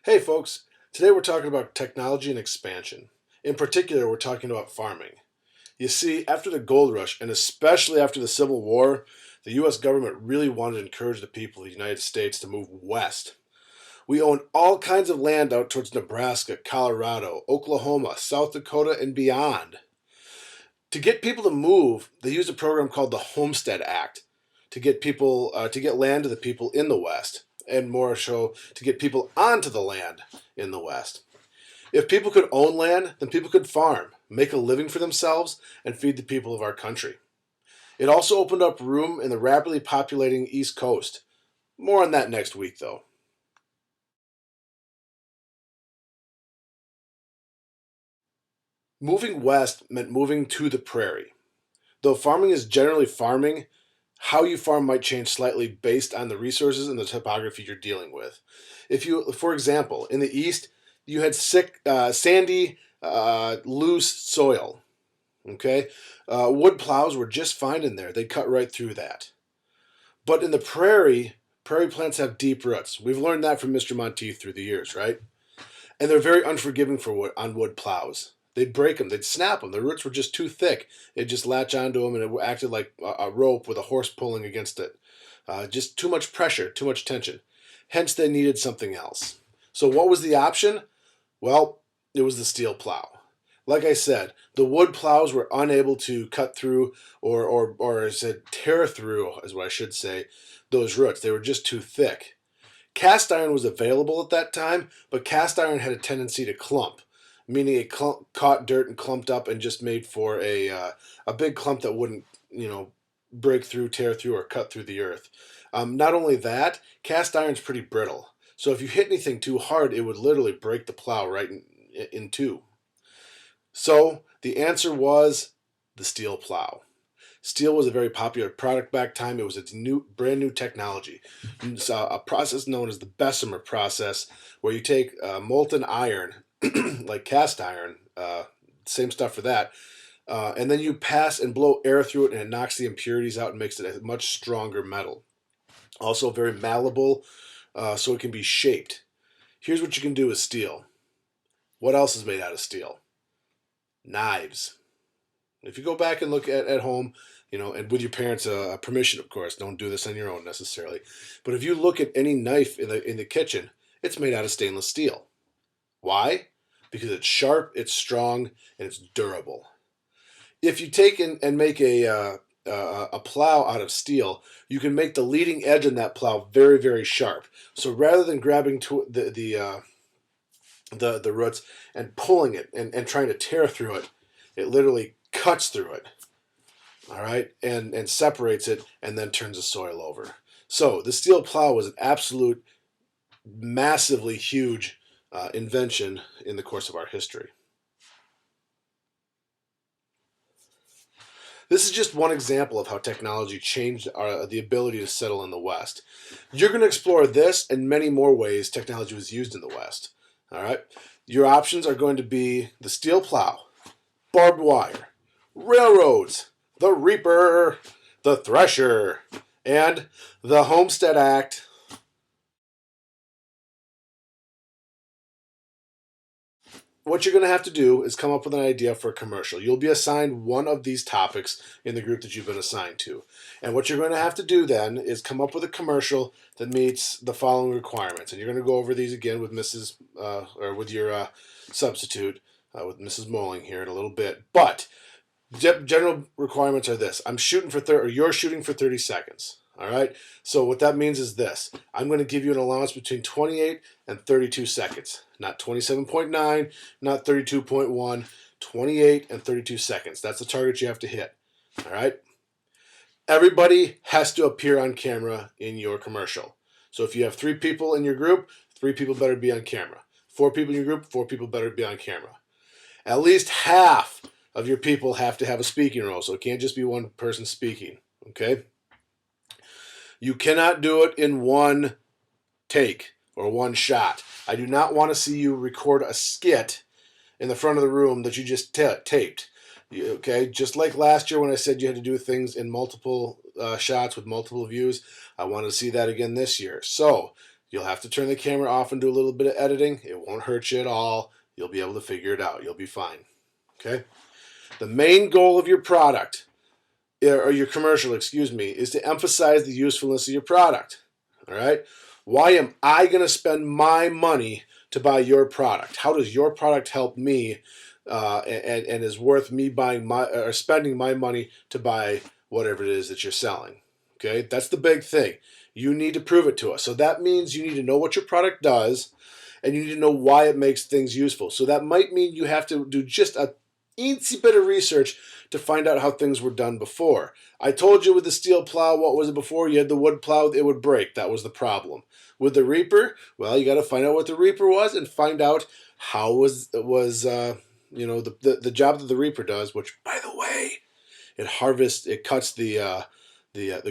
Hey folks, today we're talking about technology and expansion. In particular, we're talking about farming. You see, after the gold rush, and especially after the Civil War, the US government really wanted to encourage the people of the United States to move west. We own all kinds of land out towards Nebraska, Colorado, Oklahoma, South Dakota, and beyond. To get people to move, they used a program called the Homestead Act to get land to the people in the West, and more so to get people onto the land in the West. If people could own land, then people could farm, make a living for themselves, and feed the people of our country. It also opened up room in the rapidly populating East Coast. More on that next week, though. Moving west meant moving to the prairie. Though farming is generally farming, how you farm might change slightly based on the resources and the topography you're dealing with. For example, in the east, you had sandy, loose soil. Okay, wood plows were just fine in there; they cut right through that. But in the prairie, prairie plants have deep roots. We've learned that from Mr. Monteith through the years, right? And they're very unforgiving for wood plows. They'd break them, they'd snap them. The roots were just too thick. It'd just latch onto them, and it acted like a rope with a horse pulling against it. Just too much pressure, too much tension. Hence, they needed something else. So, what was the option? Well, it was the steel plow. Like I said, the wood plows were unable to cut through, or I said tear through, is what I should say, those roots. They were just too thick. Cast iron was available at that time, but cast iron had a tendency to clump, meaning it caught dirt and clumped up and just made for a big clump that wouldn't, break through, tear through, or cut through the earth. Not only that, cast iron's pretty brittle. So if you hit anything too hard, it would literally break the plow right in two. So the answer was the steel plow. Steel was a very popular product back time. It was brand new technology. It's a process known as the Bessemer process, where you take molten iron, like cast iron, same stuff for that, and then you pass and blow air through it, and it knocks the impurities out and makes it a much stronger metal. Also very malleable, so it can be shaped. Here's what you can do with steel. What else is made out of steel? Knives. If you go back and look at home, and with your parents' permission, of course, don't do this on your own necessarily. But if you look at any knife in the kitchen, it's made out of stainless steel. Why? Because it's sharp, it's strong, and it's durable. If you take and make a plow out of steel, you can make the leading edge on that plow very, very sharp. So rather than grabbing to the roots and pulling it and trying to tear through it, it literally cuts through it, all right, and separates it and then turns the soil over. So the steel plow was an absolute massively huge invention in the course of our history. This is just one example of how technology changed the ability to settle in the West. You're going to explore this and many more ways technology was used in the West. All right. Your options are going to be the steel plow, barbed wire, railroads, the reaper, the thresher, and the Homestead Act. What you're going to have to do is come up with an idea for a commercial. You'll be assigned one of these topics in the group that you've been assigned to. And what you're going to have to do then is come up with a commercial that meets the following requirements. And you're going to go over these again with or with your substitute, with Mrs. Moling here in a little bit. But general requirements are this. You're shooting for 30 seconds. All right. So what that means is this. I'm going to give you an allowance between 28 and 32 seconds. Not 27.9, not 32.1, 28 and 32 seconds. That's the target you have to hit. All right. Everybody has to appear on camera in your commercial. So if you have 3 people in your group, 3 people better be on camera. 4 people in your group, 4 people better be on camera. At least half of your people have to have a speaking role, so it can't just be one person speaking. Okay? You cannot do it in one take or one shot. I do not want to see you record a skit in the front of the room that you just taped. Okay, just like last year when I said you had to do things in multiple shots with multiple views, I want to see that again this year. So You'll have to turn the camera off and do a little bit of editing. It won't hurt you at all. You'll be able to figure it out. You'll be fine. Okay? The main goal of your product, or your commercial, excuse me, is to emphasize the usefulness of your product. All right? Why am I going to spend my money to buy your product? How does your product help me and is worth me buying my or spending my money to buy whatever it is that you're selling? Okay? That's the big thing. You need to prove it to us. So that means you need to know what your product does and you need to know why it makes things useful. So that might mean you have to do just a eensy bit of research to find out how things were done before. I told you with the steel plow, what was it before? You had the wood plow, it would break. That was the problem. With the reaper, well, you got to find out what the reaper was and find out how was the job that the reaper does. Which, by the way, it cuts the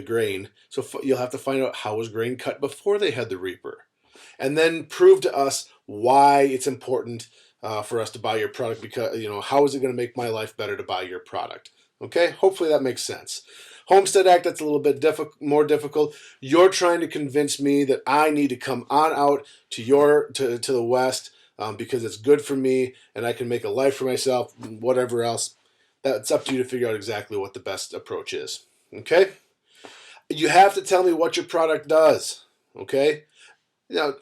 grain. So you'll have to find out how was grain cut before they had the reaper, and then prove to us why it's important for us to buy your product, because how is it going to make my life better to buy your product? Okay, hopefully that makes sense. Homestead Act, that's a little bit more difficult. You're trying to convince me that I need to come on out to the West because it's good for me and I can make a life for myself, whatever else. That's up to you to figure out exactly what the best approach is. Okay? You have to tell me what your product does. Okay?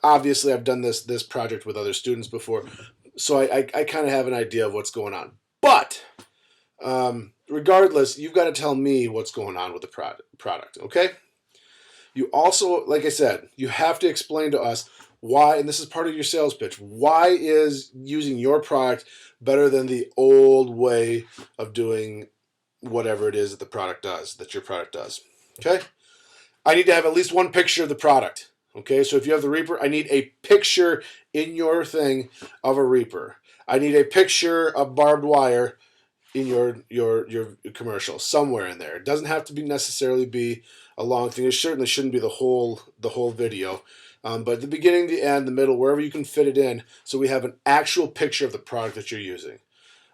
Obviously I've done this project with other students before, so I kind of have an idea of what's going on. But regardless, you've got to tell me what's going on with the product, okay? You also, like I said, you have to explain to us why, and this is part of your sales pitch, why is using your product better than the old way of doing whatever it is that your product does, okay? I need to have at least one picture of the product. Okay, so if you have the reaper, I need a picture in your thing of a reaper. I need a picture of barbed wire in your commercial somewhere in there. It doesn't have to necessarily be a long thing. It certainly shouldn't be the whole video. But at the beginning, the end, the middle, wherever you can fit it in, so we have an actual picture of the product that you're using.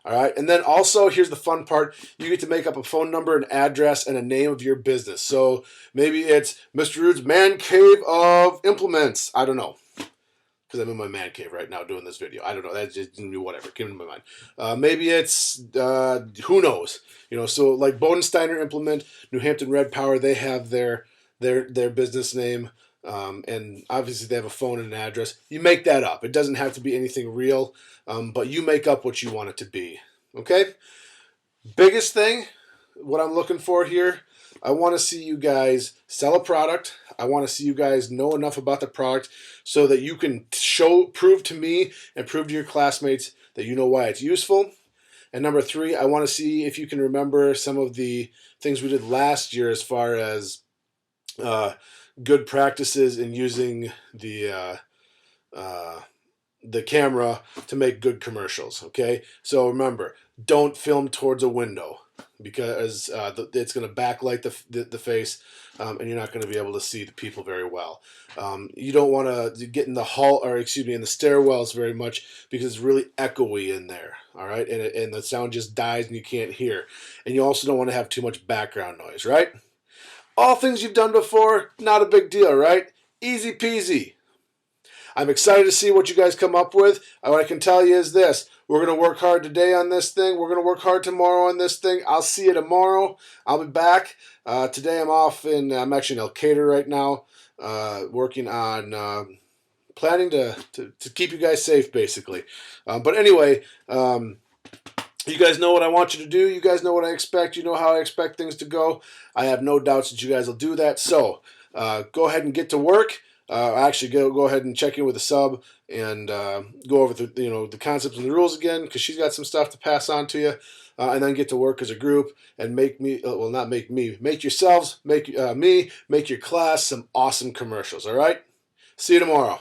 All right, and then also, here's the fun part. You get to make up a phone number, an address, and a name of your business. So maybe it's Mr. Rude's Man Cave of Implements. I don't know, because I'm in my man cave right now doing this video. I don't know. That's just whatever came into my mind. Maybe it's, who knows? So like Bodensteiner Implement, New Hampton Red Power, they have their business name. And obviously they have a phone and an address. You make that up. It doesn't have to be anything real, but you make up what you want it to be. Okay? Biggest thing, what I'm looking for here, I want to see you guys sell a product. I want to see you guys know enough about the product so that you can prove to me and prove to your classmates that you know why it's useful. And number 3, I want to see if you can remember some of the things we did last year as far as good practices in using the camera to make good commercials. Okay, so remember, don't film towards a window because it's going to backlight the face, and you're not going to be able to see the people very well. You don't want to get in the in the stairwells very much because it's really echoey in there. All right, and the sound just dies and you can't hear. And you also don't want to have too much background noise. Right. All things you've done before, not a big deal, right? Easy peasy. I'm excited to see what you guys come up with. What I can tell you is this. We're going to work hard today on this thing. We're going to work hard tomorrow on this thing. I'll see you tomorrow. I'll be back. Today I'm actually in El Cater right now, working on planning to keep you guys safe, basically. But anyway, you guys know what I want you to do. You guys know what I expect. You know how I expect things to go. I have no doubts that you guys will do that. So go ahead and get to work. Actually, go ahead and check in with the sub and go over the concepts and the rules again, because she's got some stuff to pass on to you. And then get to work as a group and make yourselves, make your class some awesome commercials. All right? See you tomorrow.